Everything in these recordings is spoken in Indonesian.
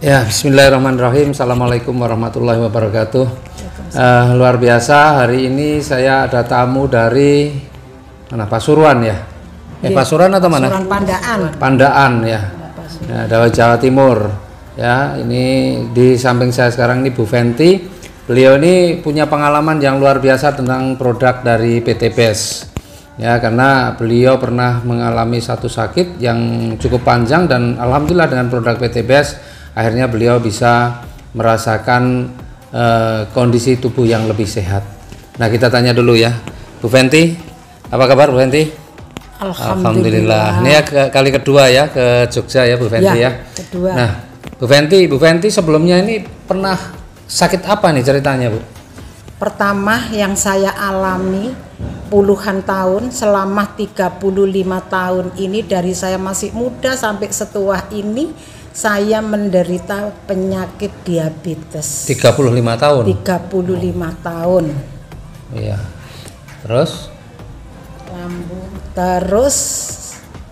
Ya, bismillahirrahmanirrahim. Assalamualaikum warahmatullahi wabarakatuh. Luar biasa, hari ini saya ada tamu dari mana? Pasuruan ya? Pasuruan atau mana? Pasuruan Pandaan. Pandaan ya. Ya, Jawa Timur. Ya, ini di samping saya sekarang ini Bu Fenty. Beliau ini punya pengalaman yang luar biasa tentang produk dari PT BES. Ya, karena beliau pernah mengalami satu sakit yang cukup panjang dan alhamdulillah dengan produk PT BES akhirnya beliau bisa merasakan kondisi tubuh yang lebih sehat. Nah, kita tanya dulu ya, Bu Fenty, apa kabar Bu Fenty? Alhamdulillah. Ini ya kali kedua ya ke Jogja ya Bu Fenty ya. Kedua. Nah, Bu Fenty sebelumnya ini pernah sakit apa nih ceritanya Bu? Pertama yang saya alami puluhan tahun, selama 35 tahun ini, dari saya masih muda sampai setua ini saya menderita penyakit diabetes. 35 tahun? 35 tahun. Iya. Terus? Lambung. Terus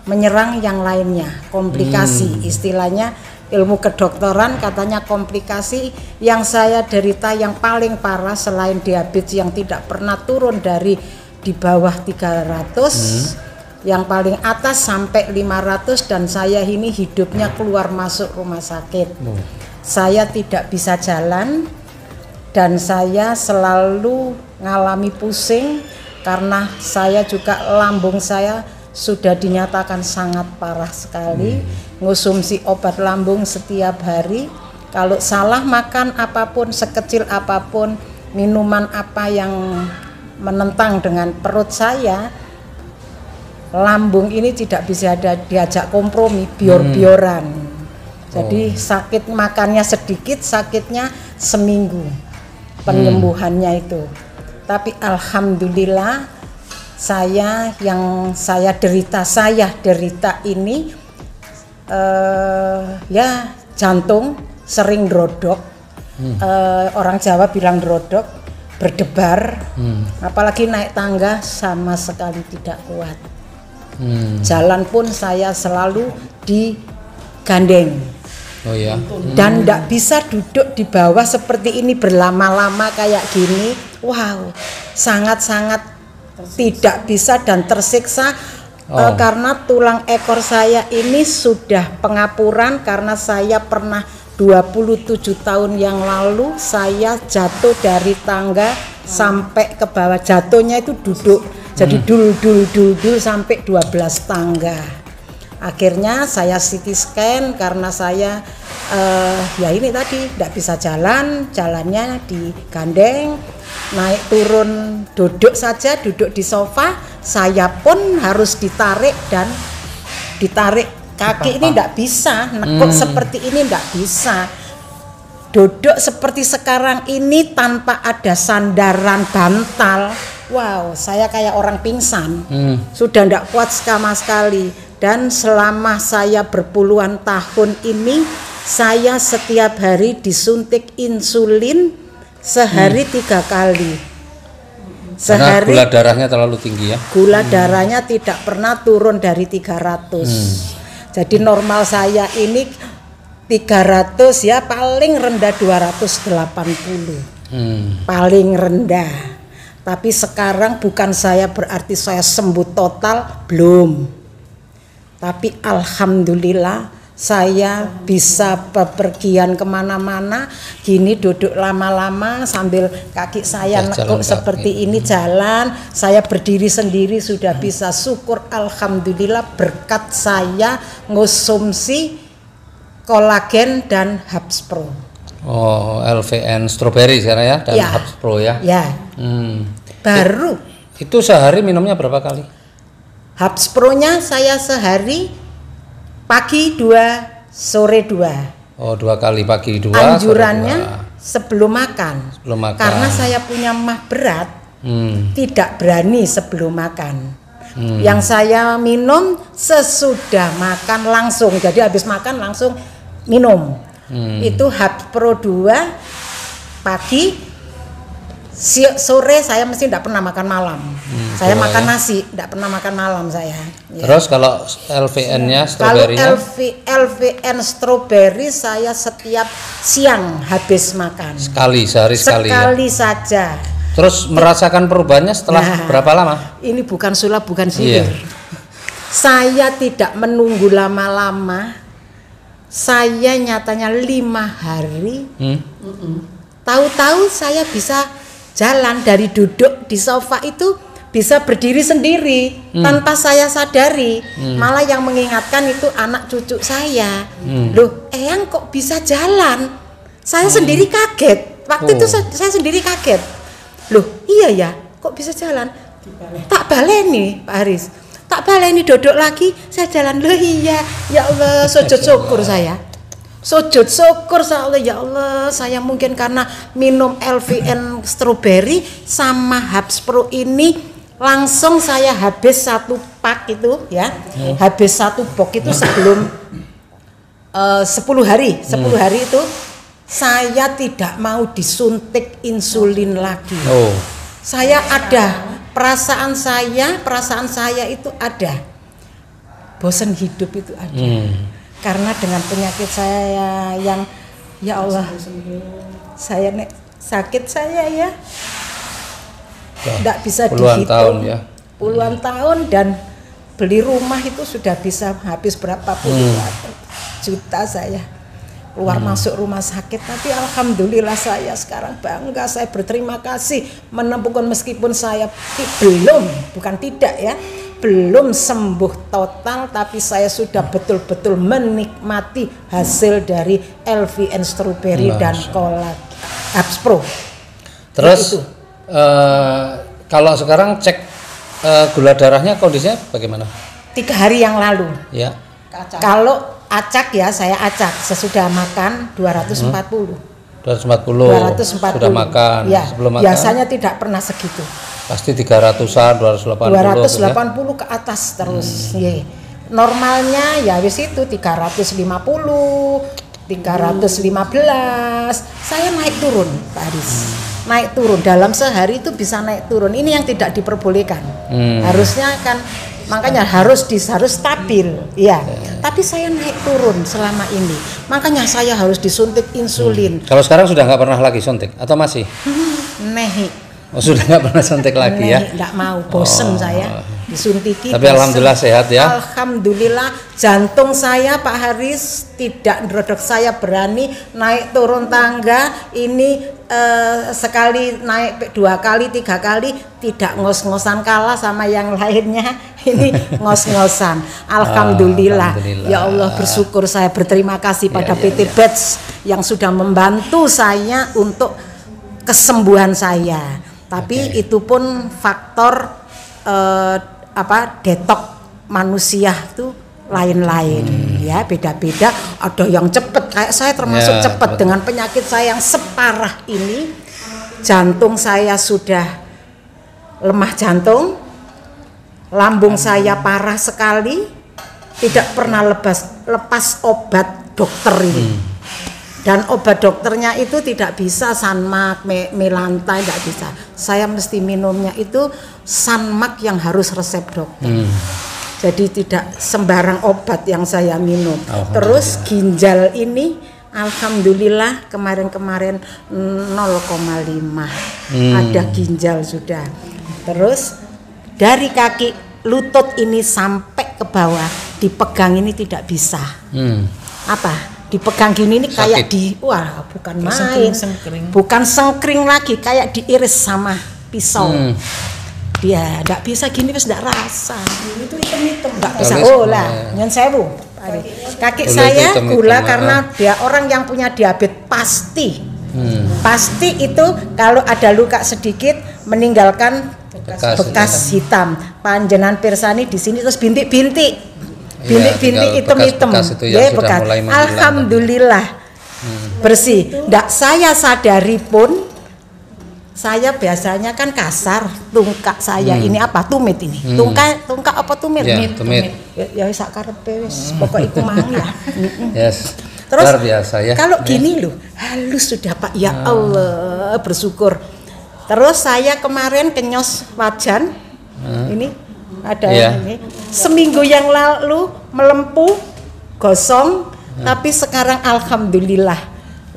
menyerang yang lainnya, komplikasi. Istilahnya ilmu kedokteran katanya komplikasi yang saya derita yang paling parah selain diabetes yang tidak pernah turun dari di bawah 300. Yang paling atas sampai 500 dan saya ini hidupnya keluar masuk rumah sakit. Saya tidak bisa jalan dan saya selalu ngalami pusing karena saya juga lambung saya sudah dinyatakan sangat parah sekali. Ngonsumsi obat lambung setiap hari. Kalau salah makan apapun, sekecil apapun, minuman apa yang menentang dengan perut saya, lambung ini tidak bisa diajak kompromi, bior-bioran. Jadi sakit makannya sedikit, sakitnya seminggu penyembuhannya itu. Tapi alhamdulillah saya derita ini ya jantung sering drodok. Orang Jawa bilang drodok, berdebar. Apalagi naik tangga sama sekali tidak kuat. Jalan pun saya selalu digandeng. Oh ya. Dan tidak bisa duduk di bawah seperti ini berlama-lama kayak gini. Wow, sangat-sangat tidak bisa dan tersiksa. Karena tulang ekor saya ini sudah pengapuran karena saya pernah 27 tahun yang lalu saya jatuh dari tangga sampai ke bawah. Jatuhnya itu duduk. Jadi dul sampai 12 tangga. Akhirnya saya CT scan karena saya ya ini tadi tidak bisa jalan, jalannya digandeng, naik turun duduk saja, duduk di sofa, saya pun harus ditarik dan ditarik kaki ini tidak bisa, nekuk seperti ini tidak bisa. Duduk seperti sekarang ini tanpa ada sandaran bantal. Wow, saya kayak orang pingsan. Sudah tidak kuat sama sekali. Dan selama saya berpuluhan tahun ini, saya setiap hari disuntik insulin sehari 3 kali. Karena gula darahnya terlalu tinggi ya? Gula darahnya tidak pernah turun dari 300. Jadi normal saya ini 300 ya, paling rendah 280. Paling rendah. Tapi sekarang bukan saya berarti saya sembuh total, belum. Tapi alhamdulillah saya bisa bepergian kemana-mana. Gini duduk lama-lama sambil kaki saya nekuk seperti ini jalan. Saya berdiri sendiri sudah bisa, syukur alhamdulillah berkat saya ngonsumsi kolagen dan Habs Pro. Oh, LVN strawberry sekarang ya dan Habs Pro ya. Ya. Baru. Itu sehari minumnya berapa kali? Habs Pro-nya saya sehari pagi 2, sore 2. Oh, 2 kali pagi 2. Anjurannya sebelum makan. Karena saya punya mah berat, tidak berani sebelum makan. Yang saya minum sesudah makan langsung. Jadi habis makan langsung minum. Itu Habs Pro 2 pagi, sore saya mesti tidak pernah makan malam. Saya makan nasi, tidak pernah makan malam saya. Ya. Terus kalau LVN-nya, stroberinya? Kalau LVN stroberi saya setiap siang habis makan. Sehari sekali. Sekali saja. Terus merasakan perubahannya setelah berapa lama? Ini bukan sulap, bukan sihir. Saya tidak menunggu lama-lama. Saya nyatanya 5 hari. Tahu-tahu saya bisa jalan dari duduk di sofa itu bisa berdiri sendiri tanpa saya sadari. Malah yang mengingatkan itu anak cucu saya. Loh, Eyang kok bisa jalan? Saya sendiri kaget. Waktu itu saya sendiri kaget. Loh, iya ya, kok bisa jalan? Tak baleni, Pak Haris. Tak baleni duduk lagi, saya jalan. Loh iya, ya Allah, sujud syukur saya. Sujud syukur saya, ya Allah, saya mungkin karena minum LVN stroberi sama Habs Pro ini langsung saya habis 1 pak itu ya. Habis 1 box itu sebelum 10 hari. 10 hari itu saya tidak mau disuntik insulin lagi. Saya ada perasaan saya itu ada. Bosan hidup itu ada. Karena dengan penyakit saya yang ya Allah, saya sakit saya ya tidak bisa dihitung, puluhan tahun, dan beli rumah itu sudah bisa habis berapa puluh juta saya keluar masuk rumah sakit. Tapi alhamdulillah saya sekarang bangga, saya berterima kasih menemukan meskipun saya belum sembuh total, tapi saya sudah betul-betul menikmati hasil dari LVN stroberi dan Habs Pro. Terus kalau sekarang cek gula darahnya kondisinya bagaimana? 3 hari yang lalu. Ya. Kalau acak ya, saya acak sesudah makan 240. 240 sudah makan. Ya, sebelum makan biasanya tidak pernah segitu. Pasti 300-an, 280 ke atas terus. Normalnya ya wis itu 350, 315. Saya naik turun, Pak Haris. Naik turun dalam sehari itu bisa naik turun. Ini yang tidak diperbolehkan. Harusnya kan, makanya harus stabil, ya. Tapi saya naik turun selama ini. Makanya saya harus disuntik insulin. Kalau sekarang sudah nggak pernah lagi suntik atau masih? Sudah nggak pernah suntik lagi ya? Nggak mau, bosen saya disuntiki. Tapi alhamdulillah sehat ya? Alhamdulillah, jantung saya Pak Haris tidak nerodok. Saya berani naik turun tangga ini sekali naik 2 kali 3 kali tidak ngos-ngosan kalah sama yang lainnya. Ini ngos-ngosan. Alhamdulillah. Ya Allah, bersyukur, saya berterima kasih pada PT Beds yang sudah membantu saya untuk kesembuhan saya. Tapi itu pun faktor detok manusia itu lain-lain ya, beda-beda. Ada yang cepat, kayak saya termasuk cepat dengan penyakit saya yang separah ini. Jantung saya sudah lemah jantung, lambung saya parah sekali, tidak pernah lepas obat dokter ini. Dan obat dokternya itu tidak bisa Sanmak, Melanta, tidak bisa. Saya mesti minumnya itu Sanmak yang harus resep dokter. Jadi tidak sembarang obat yang saya minum. Terus ginjal ini alhamdulillah kemarin-kemarin 0,5 ada ginjal sudah. Terus dari kaki lutut ini sampai ke bawah dipegang ini tidak bisa. Dipegang gini ini kayak bukan main, bukan sengkring lagi, kayak diiris sama pisau. Dia enggak bisa gini, wis enggak rasa. Itu hitam-hitam enggak bisa. Nyen sewu. Kaki saya gula karena dia orang yang punya diabetes pasti. Pasti itu kalau ada luka sedikit meninggalkan bekas hitam. Panjenengan pirsani di sini terus bintik-bintik. Bintik-bintik hitam-hitam, ya bekas. Alhamdulillah bersih. Ndak saya sadari pun, saya biasanya kan kasar. Tungkak saya ini apa? Tumit ini. Tungkak apa tumit? Tumit. Ya sak karepe wis, pokok iku mang ya. Yes. Terus luar biasa ya. Kalau gini loh, halus sudah Pak. Ya Allah, bersyukur. Terus saya kemarin kenyos wajan, ini ada ini. Seminggu yang lalu melempuh, gosong, tapi sekarang alhamdulillah,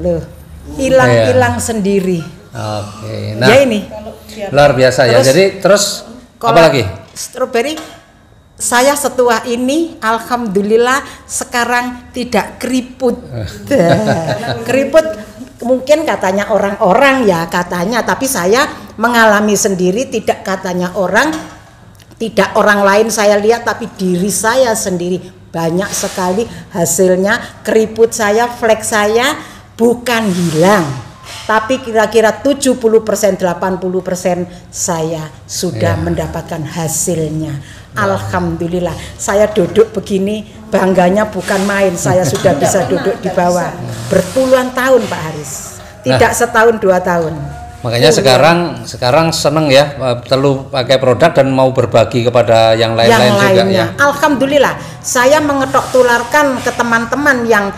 loh, hilang sendiri. Oke, nah ya ini luar biasa ya. Jadi terus apa lagi? Stroberi, saya setua ini alhamdulillah sekarang tidak keriput. Keriput mungkin katanya orang-orang ya katanya, tapi saya mengalami sendiri, tidak katanya orang, tidak orang lain saya lihat, tapi diri saya sendiri banyak sekali hasilnya. Keriput saya, flek saya bukan hilang, tapi kira-kira 70%, 80% saya sudah mendapatkan hasilnya. Alhamdulillah, saya duduk begini bangganya bukan main. Saya sudah bisa duduk di bawah berpuluhan tahun Pak Haris, tidak setahun 2 tahun. Makanya sekarang seneng ya, perlu pakai produk dan mau berbagi kepada yang lain-lain juga ya. Alhamdulillah, saya mengetok tularkan ke teman-teman yang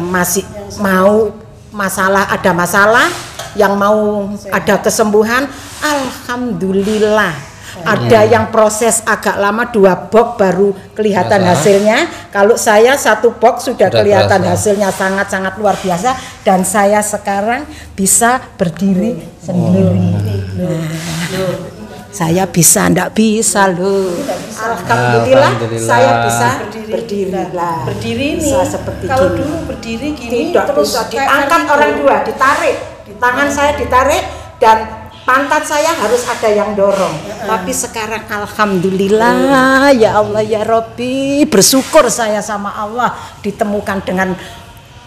masih mau ada masalah, yang mau ada kesembuhan. Alhamdulillah. Ada yang proses agak lama, 2 box baru kelihatan hasilnya. Kalau saya 1 box sudah kelihatan hasilnya, sangat-sangat luar biasa. Dan saya sekarang bisa berdiri sendiri. Saya bisa, ndak bisa loh. Alhamdulillah, saya bisa berdiri lah. Berdiri ini, seperti kalau gini. dulu berdiri gini Tidak terus bisa diangkat orang dua, ditarik. Tangan saya ditarik dan pantat saya harus ada yang dorong. Tapi sekarang alhamdulillah, ya Allah ya Robbi, bersyukur saya sama Allah ditemukan dengan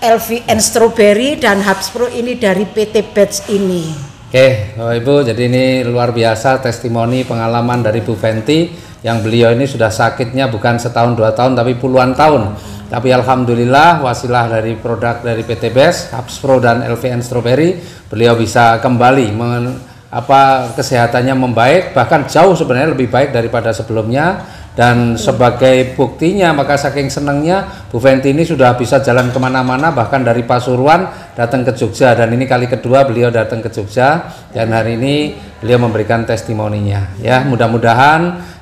LVN Strawberry dan Habspro ini dari PT Batch ini. Oke, Bapak Ibu, jadi ini luar biasa testimoni pengalaman dari Bu Fenty yang beliau ini sudah sakitnya bukan setahun 2 tahun tapi puluhan tahun. Tapi alhamdulillah wasilah dari produk dari PT Batch, Habspro dan LVN Strawberry, beliau bisa kembali kesehatannya membaik, bahkan jauh sebenarnya lebih baik daripada sebelumnya. Dan sebagai buktinya, maka saking senangnya Bu Fenty ini sudah bisa jalan kemana-mana, bahkan dari Pasuruan datang ke Jogja, dan ini kali kedua beliau datang ke Jogja dan hari ini beliau memberikan testimoninya ya. Mudah-mudahan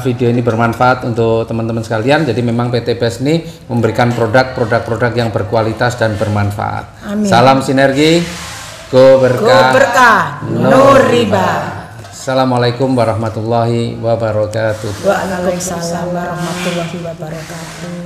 video ini bermanfaat untuk teman-teman sekalian. Jadi memang PT Batch ini memberikan produk-produk yang berkualitas dan bermanfaat. Amin. Salam sinergi, go berkah, no riba. Assalamualaikum warahmatullahi wabarakatuh. Waalaikumsalam warahmatullahi wabarakatuh.